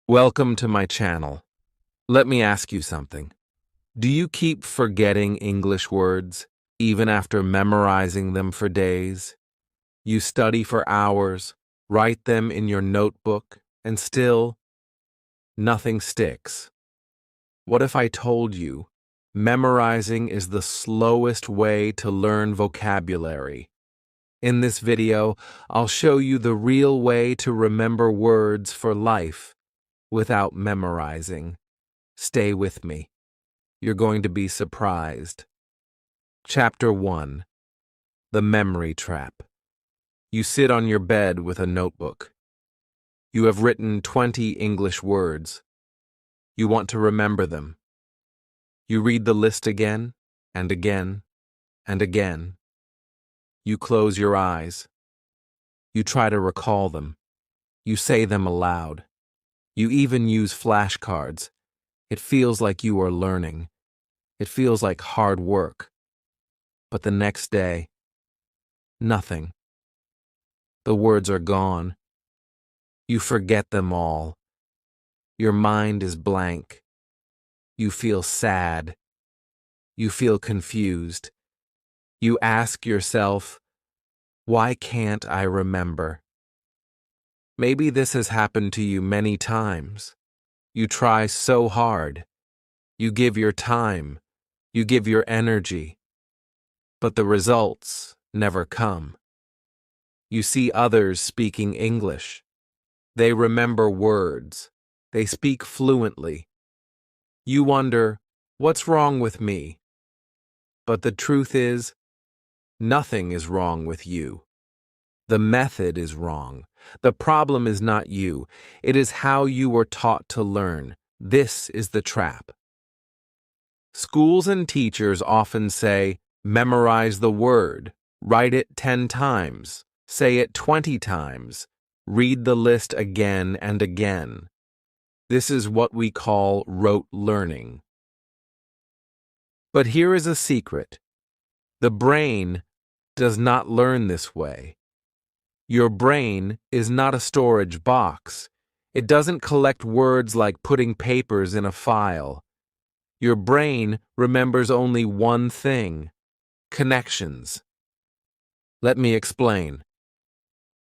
Welcome to my channel. Let me ask you something. Do you keep forgetting English words, even after memorizing them for days? You study for hours, write them in your notebook, and still, nothing sticks. What if I told you, memorizing is the slowest way to learn vocabulary? In this video, I'll show you the real way to remember words for life without memorizing. Stay with me. You're going to be surprised. Chapter 1. The Memory Trap. You sit on your bed with a notebook. You have written 20 English words. You want to remember them. You read the list again and again and again. You close your eyes. You try to recall them. You say them aloud. You even use flashcards. It feels like you are learning. It feels like hard work. But the next day, nothing. The words are gone. You forget them all. Your mind is blank. You feel sad. You feel confused. You ask yourself, why can't I remember? Maybe this has happened to you many times. You try so hard. You give your time. You give your energy. But the results never come. You see others speaking English. They remember words. They speak fluently. You wonder, what's wrong with me? But the truth is, nothing is wrong with you. The method is wrong. The problem is not you. It is how you were taught to learn. This is the trap. Schools and teachers often say, memorize the word, write it 10 times, say it 20 times, read the list again and again. This is what we call rote learning. But here is a secret. The brain does not learn this way. Your brain is not a storage box. It doesn't collect words like putting papers in a file. Your brain remembers only one thing: connections. Let me explain.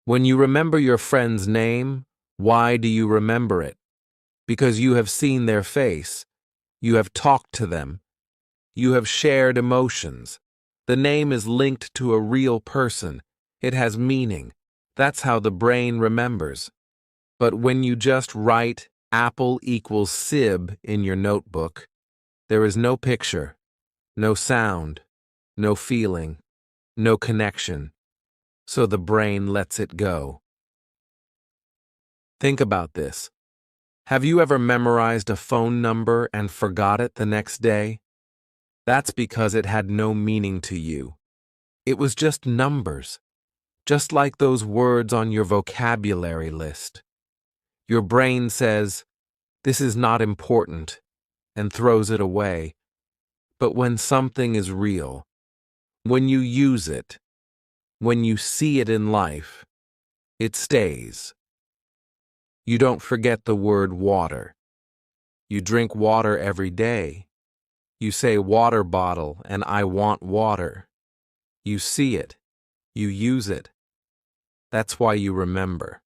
When you remember your friend's name, why do you remember it? Because you have seen their face. You have talked to them. You have shared emotions. The name is linked to a real person. It has meaning. That's how the brain remembers. But when you just write apple equals sib in your notebook, there is no picture, no sound, no feeling, no connection. So the brain lets it go. Think about this. Have you ever memorized a phone number and forgot it the next day? That's because it had no meaning to you. It was just numbers, just like those words on your vocabulary list. Your brain says, this is not important, and throws it away. But when something is real, when you use it, when you see it in life, it stays. You don't forget the word water. You drink water every day. You say water bottle and I want water. You see it. You use it. That's why you remember.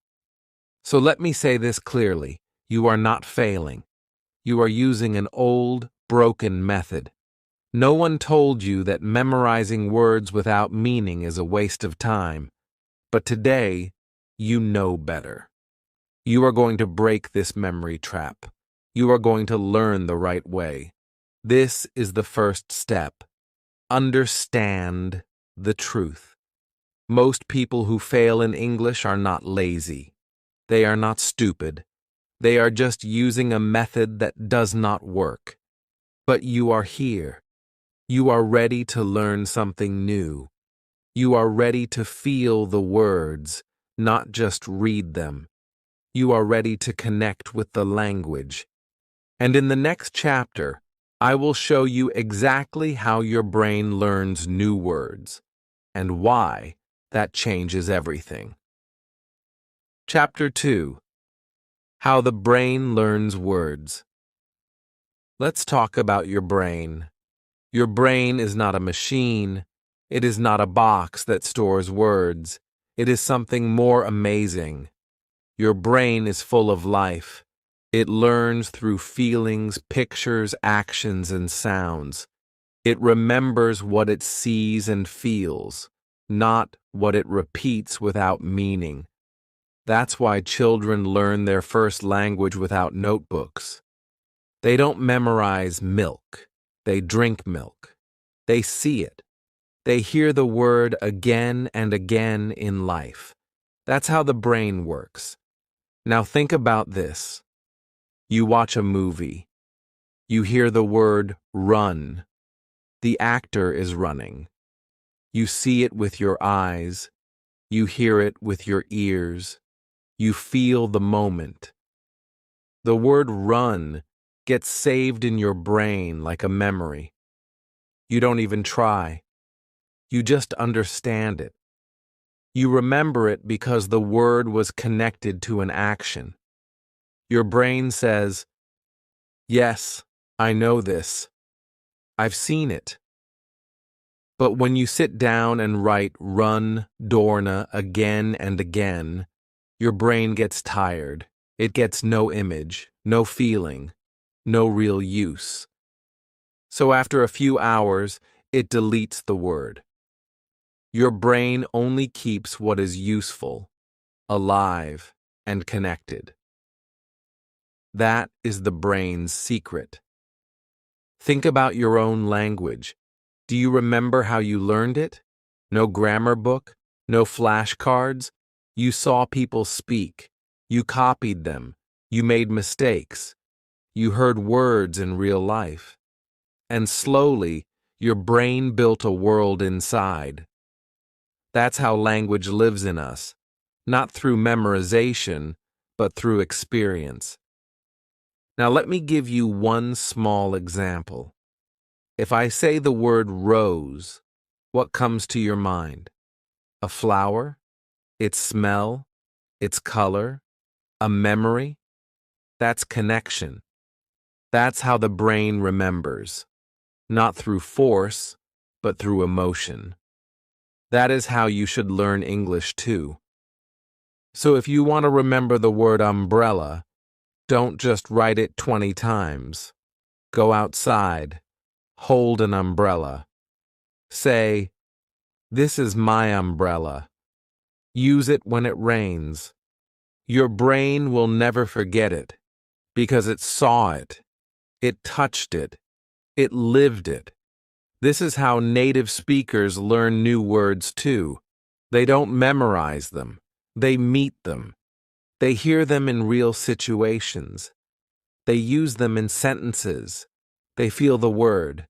So let me say this clearly. You are not failing. You are using an old, broken method. No one told you that memorizing words without meaning is a waste of time. But today, you know better. You are going to break this memory trap. You are going to learn the right way. This is the first step. Understand the truth. Most people who fail in English are not lazy. They are not stupid. They are just using a method that does not work. But you are here. You are ready to learn something new. You are ready to feel the words, not just read them. You are ready to connect with the language. And in the next chapter, I will show you exactly how your brain learns new words and why that changes everything. Chapter 2. How the brain learns words. Let's talk about your brain. Your brain is not a machine. It is not a box that stores words. It is something more amazing. Your brain is full of life. It learns through feelings, pictures, actions, and sounds. It remembers what it sees and feels, not what it repeats without meaning. That's why children learn their first language without notebooks. They don't memorize milk. They drink milk. They see it. They hear the word again and again in life. That's how the brain works. Now think about this. You watch a movie. You hear the word run. The actor is running. You see it with your eyes. You hear it with your ears. You feel the moment. The word run gets saved in your brain like a memory. You don't even try. You just understand it. You remember it because the word was connected to an action. Your brain says, "Yes, I know this. I've seen it." But when you sit down and write run, Dorna again and again, your brain gets tired. It gets no image, no feeling, no real use. So after a few hours, it deletes the word. Your brain only keeps what is useful, alive, and connected. That is the brain's secret. Think about your own language. Do you remember how you learned it? No grammar book, no flashcards. You saw people speak. You copied them. You made mistakes. You heard words in real life. And slowly, your brain built a world inside. That's how language lives in us, not through memorization, but through experience. Now let me give you one small example. If I say the word rose, what comes to your mind? A flower? Its smell? Its color? A memory? That's connection. That's how the brain remembers, not through force, but through emotion. That is how you should learn English too. So if you want to remember the word umbrella, don't just write it 20 times. Go outside. Hold an umbrella. Say, "This is my umbrella." Use it when it rains. Your brain will never forget it because it saw it. It touched it. It lived it. This is how native speakers learn new words too. They don't memorize them. They meet them. They hear them in real situations. They use them in sentences. They feel the word,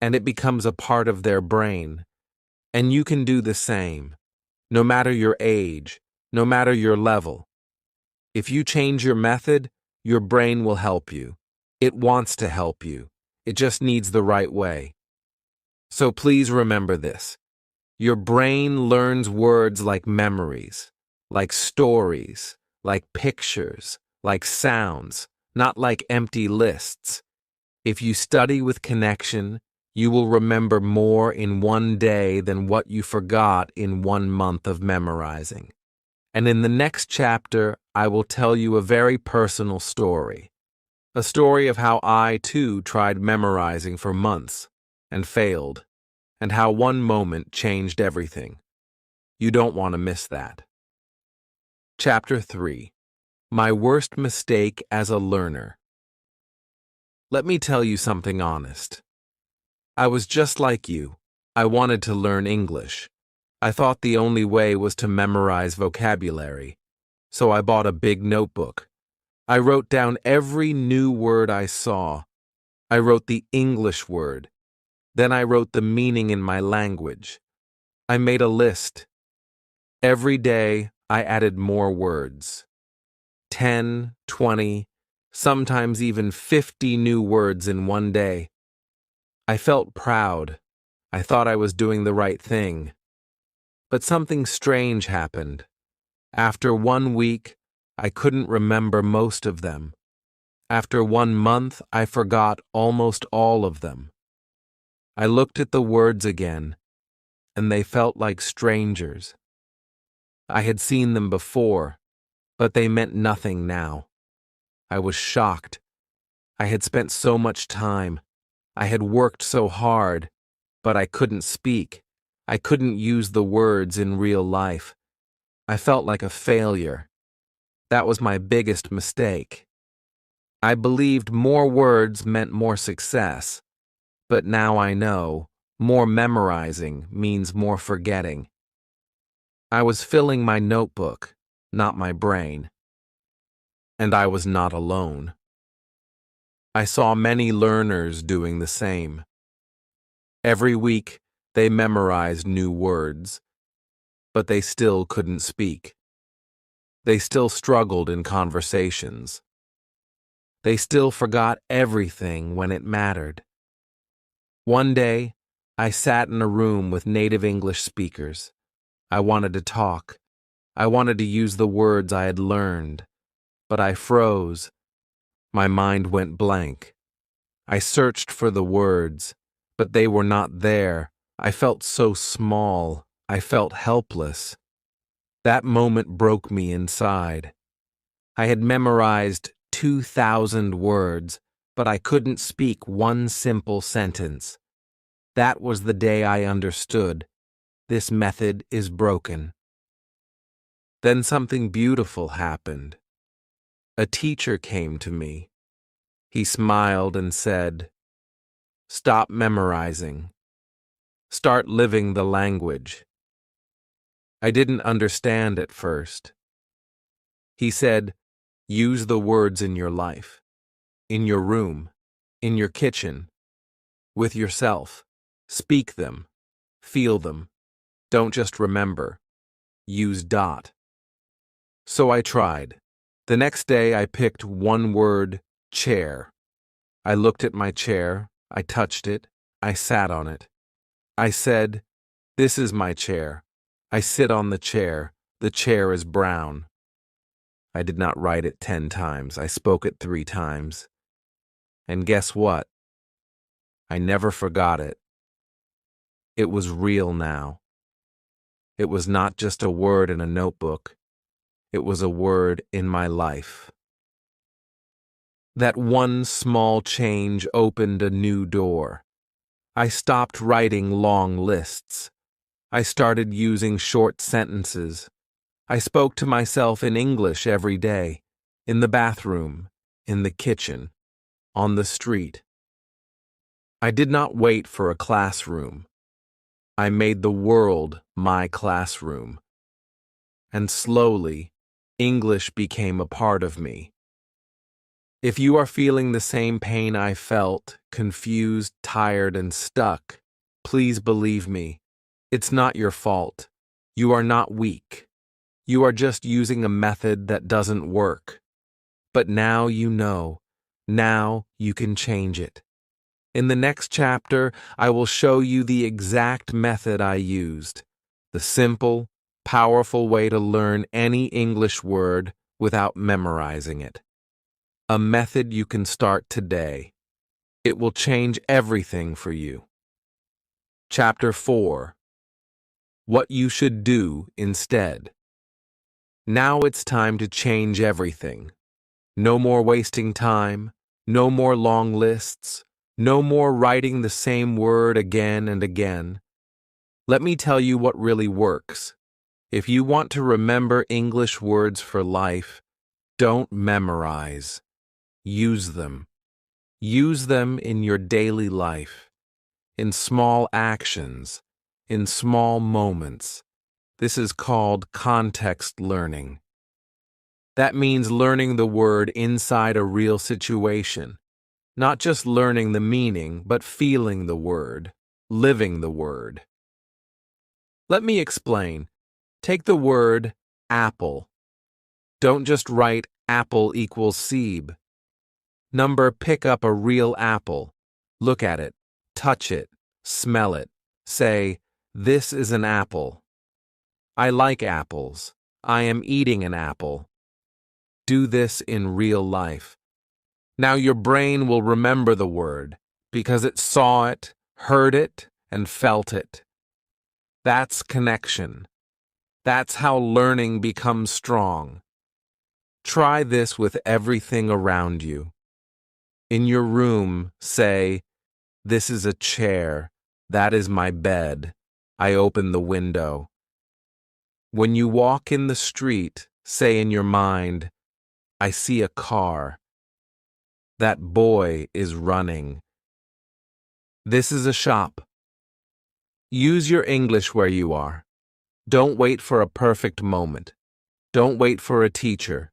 and it becomes a part of their brain. And you can do the same, no matter your age, no matter your level. If you change your method, your brain will help you. It wants to help you. It just needs the right way. So please remember this. Your brain learns words like memories, like stories, like pictures, like sounds, not like empty lists. If you study with connection, you will remember more in one day than what you forgot in 1 month of memorizing. And in the next chapter, I will tell you a very personal story. A story of how I, too, tried memorizing for months and failed, and how one moment changed everything. You don't want to miss that. Chapter 3. My worst mistake as a learner. Let me tell you something honest. I was just like you. I wanted to learn English. I thought the only way was to memorize vocabulary. So I bought a big notebook. I wrote down every new word I saw. I wrote the English word. Then I wrote the meaning in my language. I made a list. Every day, I added more words. 10, 20, sometimes even 50 new words in one day. I felt proud. I thought I was doing the right thing. But something strange happened. After 1 week, I couldn't remember most of them. After 1 month, I forgot almost all of them. I looked at the words again, and they felt like strangers. I had seen them before, but they meant nothing now. I was shocked. I had spent so much time. I had worked so hard, but I couldn't speak. I couldn't use the words in real life. I felt like a failure. That was my biggest mistake. I believed more words meant more success, but now I know more memorizing means more forgetting. I was filling my notebook, not my brain. And I was not alone. I saw many learners doing the same. Every week, they memorized new words, but they still couldn't speak. They still struggled in conversations. They still forgot everything when it mattered. One day, I sat in a room with native English speakers. I wanted to talk. I wanted to use the words I had learned, but I froze. My mind went blank. I searched for the words, but they were not there. I felt so small. I felt helpless. That moment broke me inside. I had memorized 2,000 words, but I couldn't speak one simple sentence. That was the day I understood. This method is broken. Then something beautiful happened. A teacher came to me. He smiled and said, "Stop memorizing. Start living the language." I didn't understand at first. He said, "Use the words in your life, in your room, in your kitchen, with yourself. Speak them, feel them. Don't just remember. Use dot." So I tried. The next day I picked one word, chair. I looked at my chair, I touched it, I sat on it. I said, "This is my chair. I sit on the chair is brown." I did not write it 10 times, I spoke it 3 times. And guess what? I never forgot it. It was real now. It was not just a word in a notebook. It was a word in my life. That one small change opened a new door. I stopped writing long lists. I started using short sentences. I spoke to myself in English every day, in the bathroom, in the kitchen, on the street. I did not wait for a classroom. I made the world my classroom. And slowly, English became a part of me. If you are feeling the same pain I felt, confused, tired, and stuck, please believe me, it's not your fault. You are not weak. You are just using a method that doesn't work. But now you know. Now you can change it. In the next chapter, I will show you the exact method I used. The simple, powerful way to learn any English word without memorizing it. A method you can start today. It will change everything for you. Chapter 4. What you should do instead. Now it's time to change everything. No more wasting time, no more long lists, no more writing the same word again and again. Let me tell you what really works. If you want to remember English words for life, don't memorize. Use them. Use them in your daily life, in small actions, in small moments. This is called context learning. That means learning the word inside a real situation, not just learning the meaning, but feeling the word, living the word. Let me explain. Take the word apple. Don't just write apple equals Sebe. Pick up a real apple. Look at it, touch it, smell it. Say, "This is an apple. I like apples. I am eating an apple." Do this in real life. Now your brain will remember the word because it saw it, heard it, and felt it. That's connection. That's how learning becomes strong. Try this with everything around you. In your room, say, "This is a chair. That is my bed. I open the window." When you walk in the street, say in your mind, "I see a car. That boy is running. This is a shop." Use your English where you are. Don't wait for a perfect moment. Don't wait for a teacher.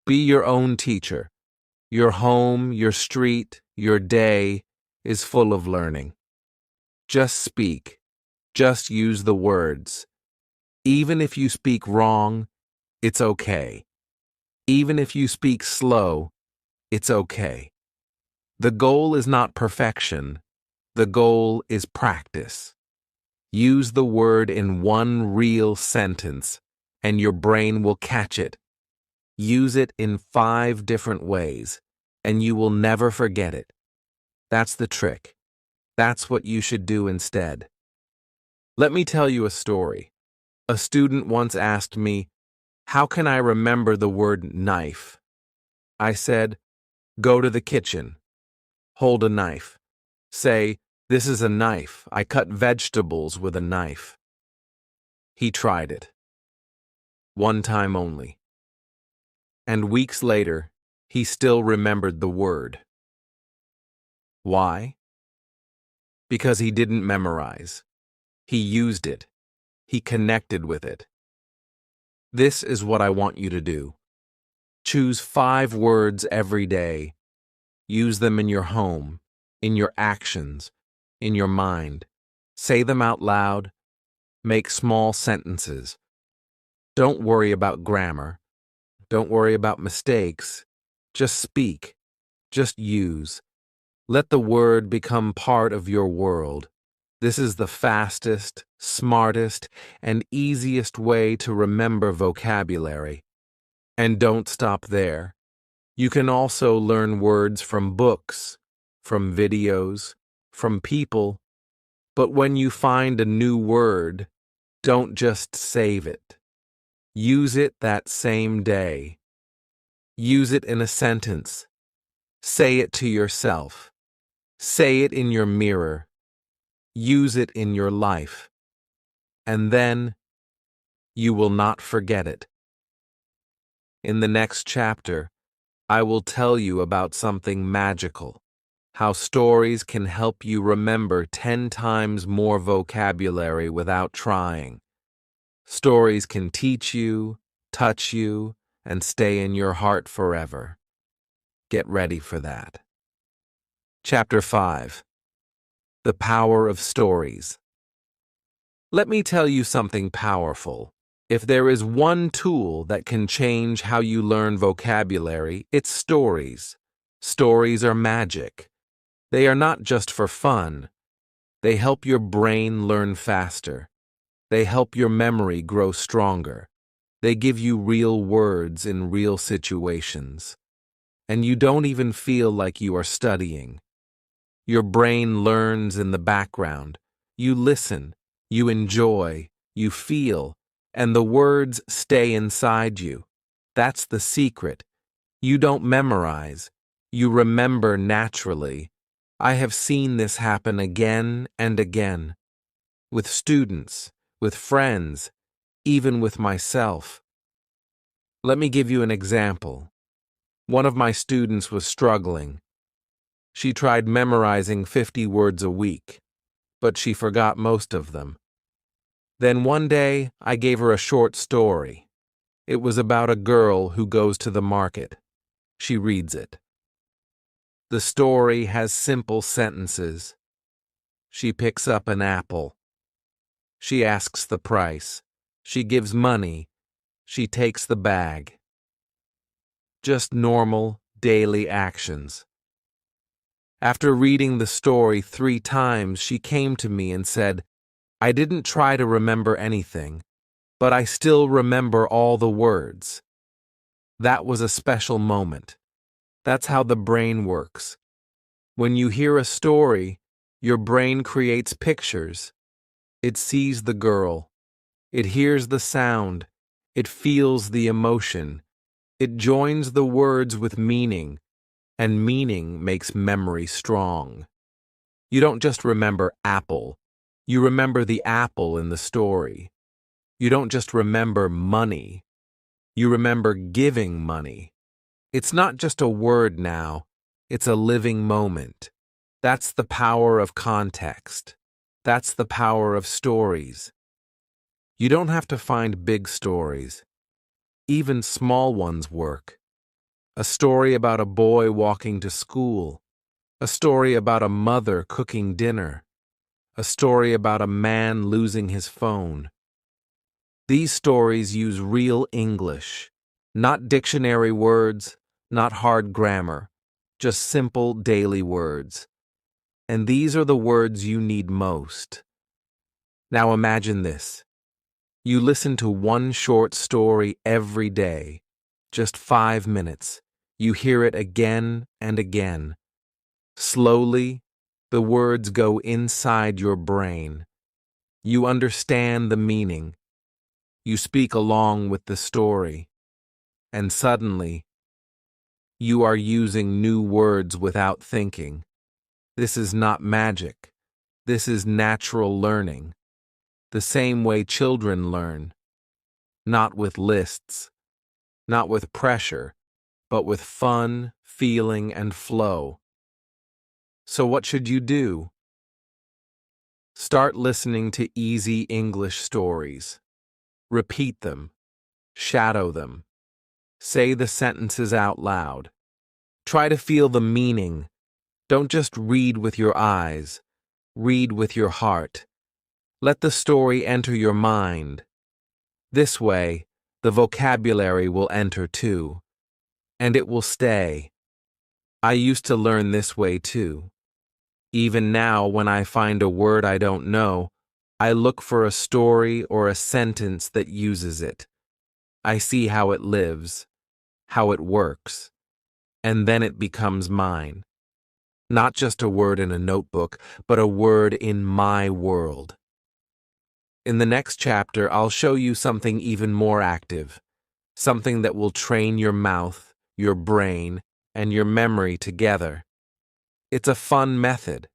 Be your own teacher. Your home, your street, your day is full of learning. Just speak. Just use the words. Even if you speak wrong, it's okay. Even if you speak slow, it's okay. The goal is not perfection. The goal is practice. Use the word in one real sentence, and your brain will catch it. Use it in 5 different ways, and you will never forget it. That's the trick. That's what you should do instead. Let me tell you a story. A student once asked me, "How can I remember the word knife?" I said, "Go to the kitchen. Hold a knife. Say, 'This is a knife. I cut vegetables with a knife.'" He tried it. One time only. And weeks later, he still remembered the word. Why? Because he didn't memorize. He used it. He connected with it. This is what I want you to do. Choose 5 words every day. Use them in your home, in your actions, in your mind. Say them out loud. Make small sentences. Don't worry about grammar. Don't worry about mistakes. Just speak. Just use. Let the word become part of your world. This is the fastest, smartest, and easiest way to remember vocabulary. And don't stop there. You can also learn words from books, from videos, from people. But when you find a new word, don't just save it. Use it that same day. Use it in a sentence. Say it to yourself. Say it in your mirror. Use it in your life. And then you will not forget it. In the next chapter, I will tell you about something magical, how stories can help you remember 10 times more vocabulary without trying. Stories can teach you, touch you, and stay in your heart forever. Get ready for that. Chapter 5. The Power of Stories. Let me tell you something powerful. If there is one tool that can change how you learn vocabulary, it's stories. Stories are magic. They are not just for fun. They help your brain learn faster. They help your memory grow stronger. They give you real words in real situations. And you don't even feel like you are studying. Your brain learns in the background. You listen, you enjoy, you feel, and the words stay inside you. That's the secret. You don't memorize. You remember naturally. I have seen this happen again and again. With students, with friends, even with myself. Let me give you an example. One of my students was struggling. She tried memorizing 50 words a week, but she forgot most of them. Then one day, I gave her a short story. It was about a girl who goes to the market. She reads it. The story has simple sentences. She picks up an apple. She asks the price. She gives money. She takes the bag. Just normal, daily actions. After reading the story 3 times, she came to me and said, "I didn't try to remember anything, but I still remember all the words." That was a special moment. That's how the brain works. When you hear a story, your brain creates pictures. It sees the girl. It hears the sound. It feels the emotion. It joins the words with meaning, and meaning makes memory strong. You don't just remember apple. You remember the apple in the story. You don't just remember money. You remember giving money. It's not just a word now. It's a living moment. That's the power of context. That's the power of stories. You don't have to find big stories. Even small ones work. A story about a boy walking to school. A story about a mother cooking dinner. A story about a man losing his phone. These stories use real English, not dictionary words, not hard grammar, just simple daily words. And these are the words you need most. Now imagine this. You listen to one short story every day, just 5 minutes. You hear it again and again. Slowly, the words go inside your brain. You understand the meaning. You speak along with the story. And suddenly, you are using new words without thinking. This is not magic. This is natural learning. The same way children learn. Not with lists. Not with pressure, but with fun, feeling, and flow. So what should you do? Start listening to easy English stories. Repeat them. Shadow them. Say the sentences out loud. Try to feel the meaning. Don't just read with your eyes. Read with your heart. Let the story enter your mind. This way, the vocabulary will enter too. And it will stay. I used to learn this way too. Even now, when I find a word I don't know, I look for a story or a sentence that uses it. I see how it lives, how it works, and then it becomes mine. Not just a word in a notebook, but a word in my world. In the next chapter, I'll show you something even more active, something that will train your mouth, your brain, and your memory together. It's a fun method.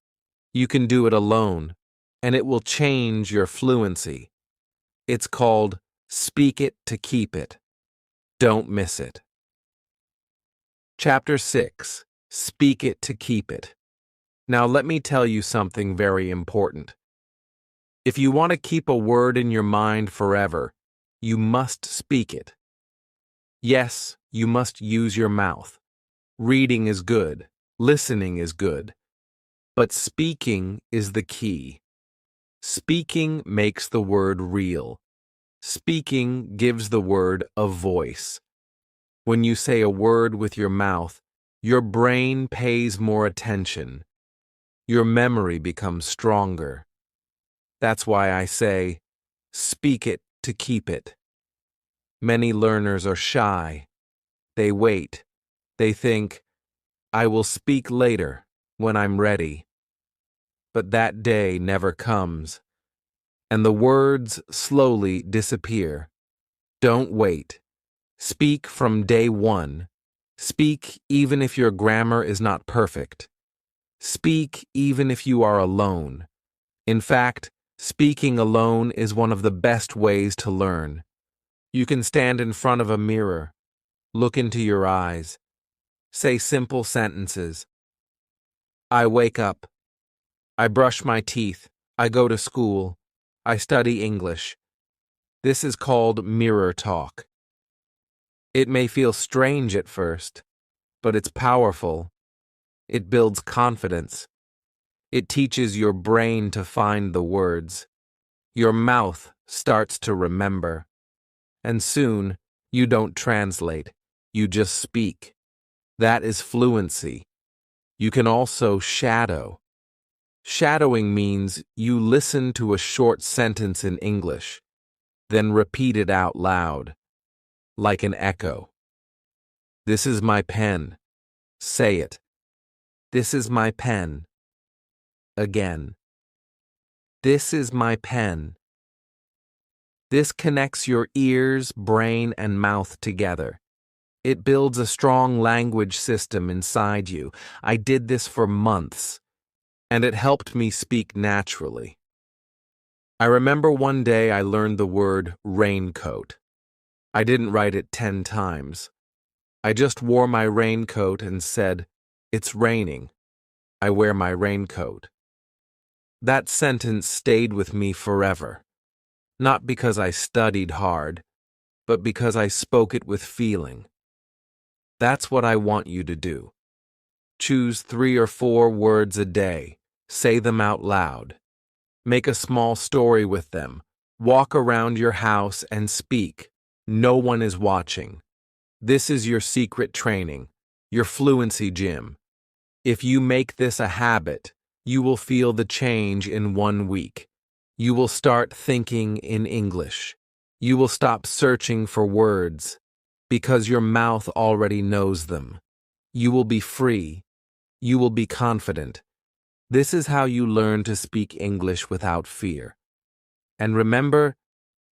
You can do it alone, and it will change your fluency. It's called Speak It to Keep It. Don't miss it. Chapter 6. Speak It to Keep It. Now let me tell you something very important. If you want to keep a word in your mind forever, you must speak it. Yes, you must use your mouth. Reading is good. Listening is good. But speaking is the key. Speaking makes the word real. Speaking gives the word a voice. When you say a word with your mouth, your brain pays more attention. Your memory becomes stronger. That's why I say, speak it to keep it. Many learners are shy. They wait. They think, I will speak later, when I'm ready. But that day never comes, and the words slowly disappear. Don't wait. Speak from day one. Speak even if your grammar is not perfect. Speak even if you are alone. In fact, speaking alone is one of the best ways to learn. You can stand in front of a mirror, look into your eyes, say simple sentences. I wake up. I brush my teeth. I go to school. I study English. This is called mirror talk. It may feel strange at first, but it's powerful. It builds confidence. It teaches your brain to find the words. Your mouth starts to remember. And soon, you don't translate. You just speak. That is fluency. You can also shadow. Shadowing means you listen to a short sentence in English, then repeat it out loud, like an echo. This is my pen. Say it. This is my pen. Again. This is my pen. This connects your ears, brain, and mouth together. It builds a strong language system inside you. I did this for months, and it helped me speak naturally. I remember one day I learned the word raincoat. I didn't write it 10 times. I just wore my raincoat and said, "It's raining. I wear my raincoat." That sentence stayed with me forever, not because I studied hard, but because I spoke it with feeling. That's what I want you to do. Choose 3 or 4 words a day. Say them out loud. Make a small story with them. Walk around your house and speak. No one is watching. This is your secret training, your fluency gym. If you make this a habit, you will feel the change in 1 week. You will start thinking in English. You will stop searching for words because your mouth already knows them. You will be free. You will be confident. This is how you learn to speak English without fear. And remember,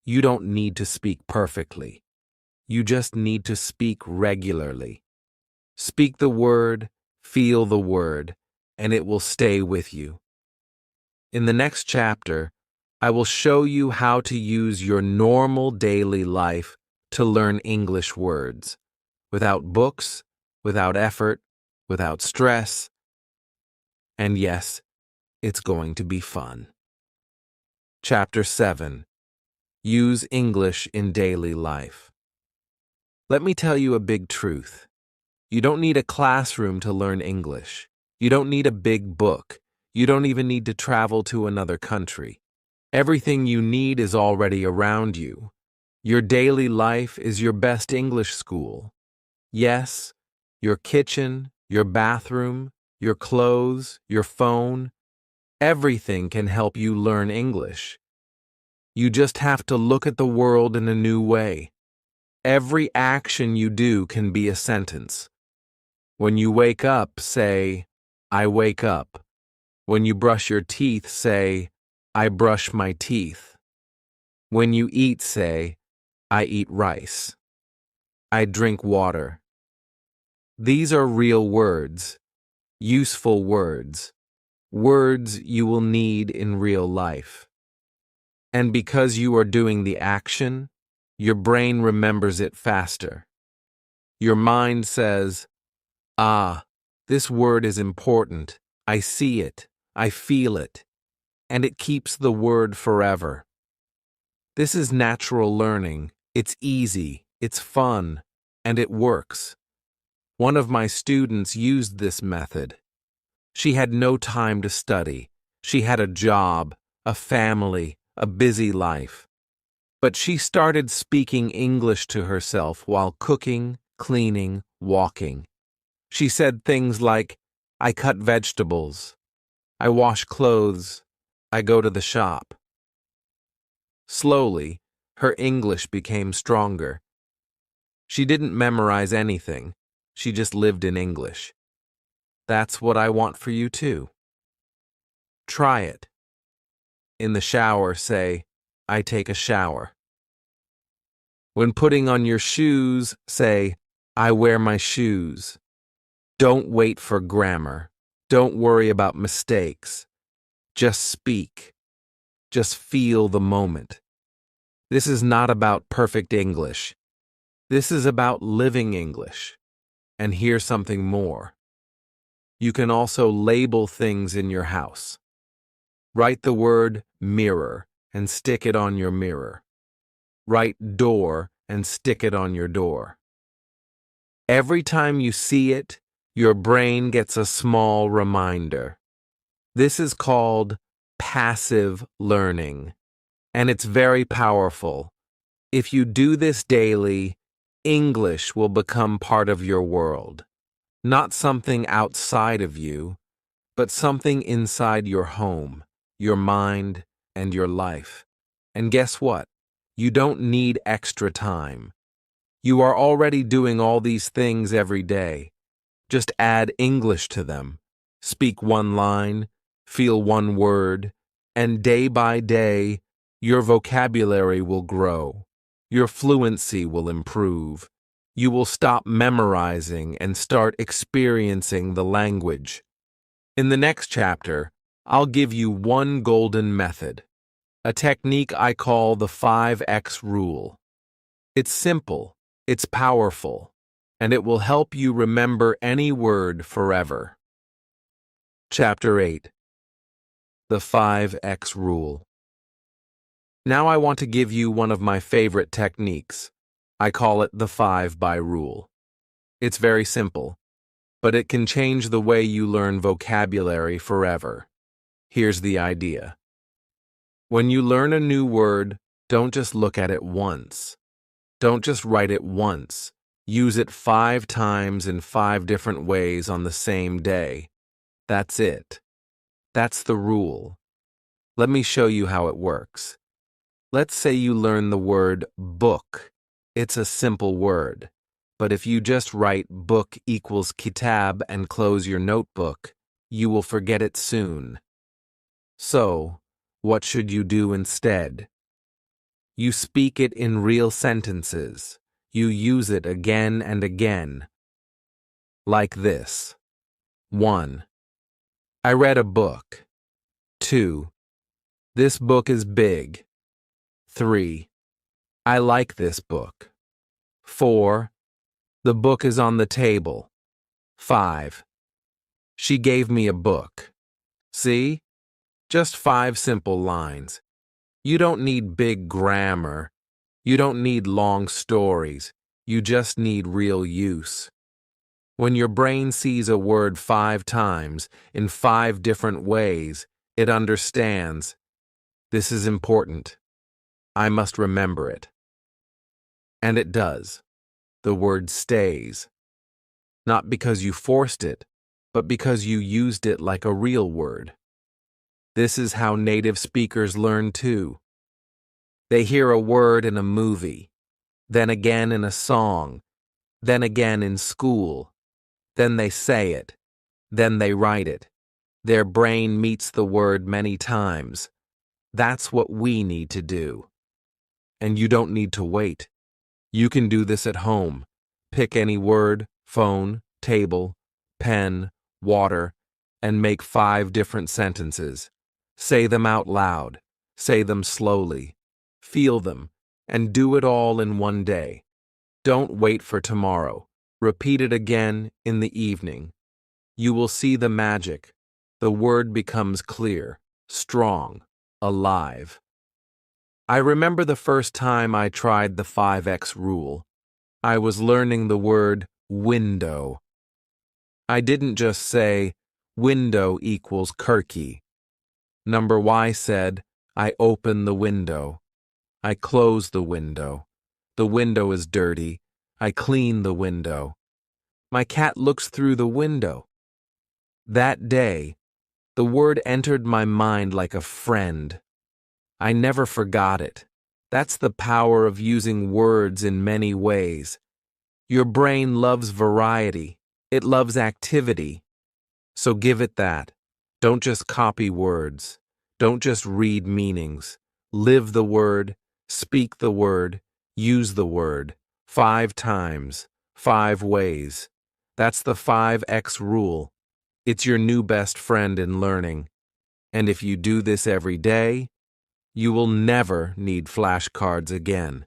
you don't need to speak perfectly. You just need to speak regularly. Speak the word, feel the word, and it will stay with you. In the next chapter, I will show you how to use your normal daily life to learn English words, without books, without effort, without stress. And yes, it's going to be fun. Chapter 7. Use English in daily life. Let me tell you a big truth. You don't need a classroom to learn English. You don't need a big book. You don't even need to travel to another country. Everything you need is already around you. Your daily life is your best English school. Yes, your kitchen, your bathroom, your clothes, your phone, everything can help you learn English. You just have to look at the world in a new way. Every action you do can be a sentence. When you wake up, say, "I wake up." When you brush your teeth, say, "I brush my teeth." When you eat, say, "I eat rice." "I drink water." These are real words, useful words, words you will need in real life. And because you are doing the action, your brain remembers it faster. Your mind says, "Ah, this word is important. I see it. I feel it." And it keeps the word forever. This is natural learning. It's easy, it's fun, and it works. One of my students used this method. She had no time to study. She had a job, a family, a busy life. But she started speaking English to herself while cooking, cleaning, walking. She said things like, "I cut vegetables. I wash clothes. I go to the shop." Slowly, her English became stronger. She didn't memorize anything. She just lived in English. That's what I want for you too. Try it. In the shower, say, "I take a shower." When putting on your shoes, say, "I wear my shoes." Don't wait for grammar. Don't worry about mistakes. Just speak. Just feel the moment. This is not about perfect English. This is about living English. And here's something more. You can also label things in your house. Write the word mirror and stick it on your mirror. Write door and stick it on your door. Every time you see it, your brain gets a small reminder. This is called passive learning, and it's very powerful. If you do this daily, English will become part of your world. Not something outside of you, but something inside your home, your mind, and your life. And guess what? You don't need extra time. You are already doing all these things every day. Just add English to them. Speak one line, feel one word, and day by day, your vocabulary will grow. Your fluency will improve. You will stop memorizing and start experiencing the language. In the next chapter, I'll give you one golden method, a technique I call the 5x rule. It's simple, it's powerful, and it will help you remember any word forever. Chapter 8. The 5x rule. Now I want to give you one of my favorite techniques. I call it the 5 by rule. It's very simple, but it can change the way you learn vocabulary forever. Here's the idea. When you learn a new word, don't just look at it once. Don't just write it once. Use it 5 times in 5 different ways on the same day. That's it. That's the rule. Let me show you how it works. Let's say you learn the word book. It's a simple word. But if you just write book equals kitab and close your notebook, you will forget it soon. So, what should you do instead? You speak it in real sentences. You use it again and again. Like this. 1. I read a book. 2. This book is big. 3. I like this book. 4. The book is on the table. 5. She gave me a book. See? Just 5 simple lines. You don't need big grammar. You don't need long stories. You just need real use. When your brain sees a word 5 times in 5 different ways, it understands. This is important. I must remember it. And it does. The word stays. Not because you forced it, but because you used it like a real word. This is how native speakers learn too. They hear a word in a movie, then again in a song, then again in school. Then they say it. Then they write it. Their brain meets the word many times. That's what we need to do. And you don't need to wait. You can do this at home. Pick any word, phone, table, pen, water, and make 5 different sentences. Say them out loud. Say them slowly. Feel them, and do it all in one day. Don't wait for tomorrow. Repeat it again in the evening. You will see the magic. The word becomes clear, strong, alive. I remember the first time I tried the 5x rule. I was learning the word window. I didn't just say, window equals Kirky. Number Y said, I open the window. I close the window. The window is dirty. I clean the window. My cat looks through the window. That day, the word entered my mind like a friend. I never forgot it. That's the power of using words in many ways. Your brain loves variety. It loves activity. So give it that. Don't just copy words. Don't just read meanings. Live the word, speak the word, use the word. 5 times, 5 ways. That's the 5x rule. It's your new best friend in learning. And if you do this every day, you will never need flashcards again.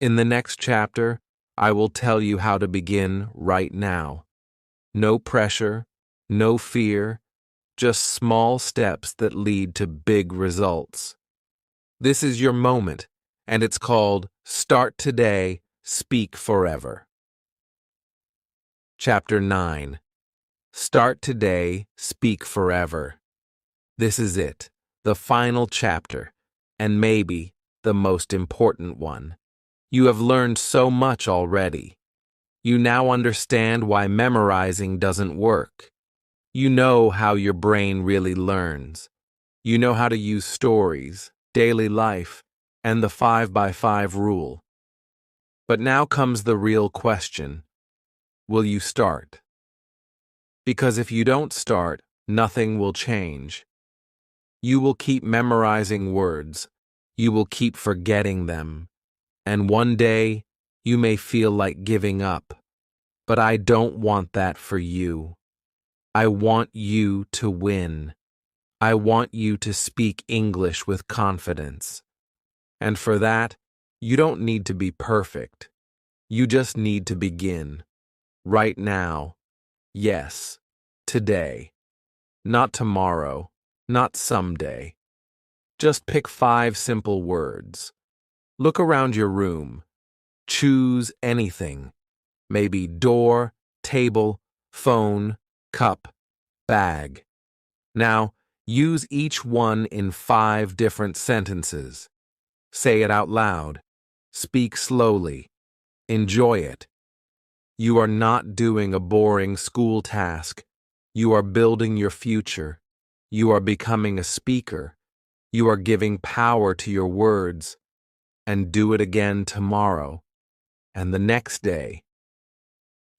In the next chapter, I will tell you how to begin right now. No pressure, no fear, just small steps that lead to big results. This is your moment, and it's called Start Today, Speak Forever. Chapter 9. Start Today, Speak Forever. This is it, the final chapter, and maybe the most important one. You have learned so much already. You now understand why memorizing doesn't work. You know how your brain really learns. You know how to use stories, daily life, and the 5 by 5 rule. But now comes the real question. Will you start? Because if you don't start, nothing will change. You will keep memorizing words. You will keep forgetting them. And one day, you may feel like giving up. But I don't want that for you. I want you to win. I want you to speak English with confidence. And for that, you don't need to be perfect. You just need to begin. Right now. Yes. Today. Not tomorrow. Not someday. Just pick 5 simple words. Look around your room. Choose anything. Maybe door, table, phone, cup, bag. Now, use each one in 5 different sentences. Say it out loud. Speak slowly. Enjoy it. You are not doing a boring school task. You are building your future. You are becoming a speaker. You are giving power to your words. And do it again tomorrow. And the next day.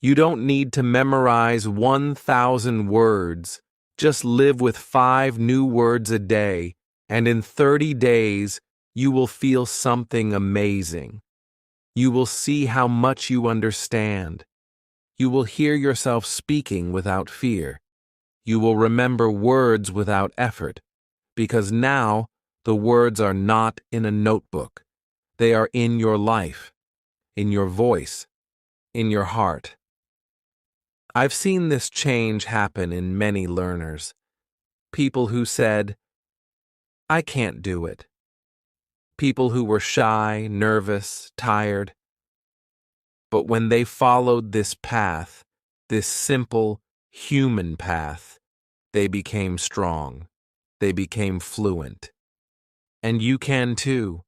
You don't need to memorize 1,000 words. Just live with 5 new words a day, and in 30 days, you will feel something amazing. You will see how much you understand. You will hear yourself speaking without fear. You will remember words without effort, because now the words are not in a notebook. They are in your life, in your voice, in your heart. I've seen this change happen in many learners. People who said, I can't do it. People who were shy, nervous, tired. But when they followed this path, this simple, human path, they became strong. They became fluent. And you can too.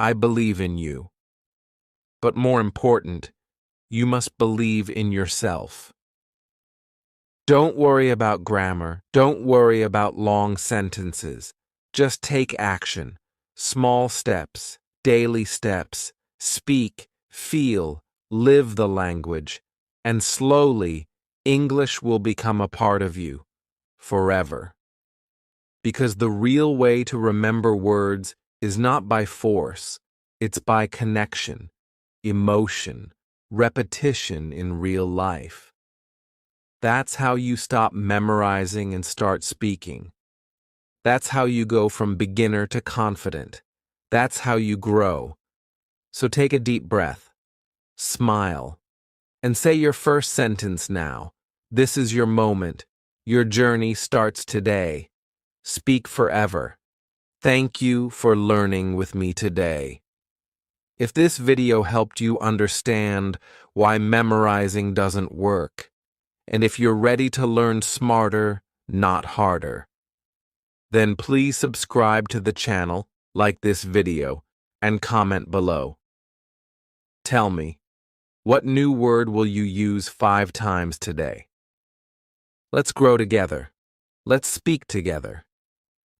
I believe in you. But more important, you must believe in yourself. Don't worry about grammar. Don't worry about long sentences. Just take action. Small steps, daily steps. Speak, feel, live the language. And slowly, English will become a part of you. Forever. Because the real way to remember words is not by force. It's by connection, emotion, repetition in real life. That's how you stop memorizing and start speaking. That's how you go from beginner to confident. That's how you grow. So take a deep breath, smile, and say your first sentence now. This is your moment. Your journey starts today. Speak forever. Thank you for learning with me today. If this video helped you understand why memorizing doesn't work, and if you're ready to learn smarter, not harder, then please subscribe to the channel, like this video, and comment below. Tell me, what new word will you use 5 times today? Let's grow together. Let's speak together.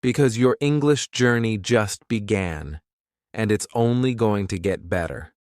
Because your English journey just began, and it's only going to get better.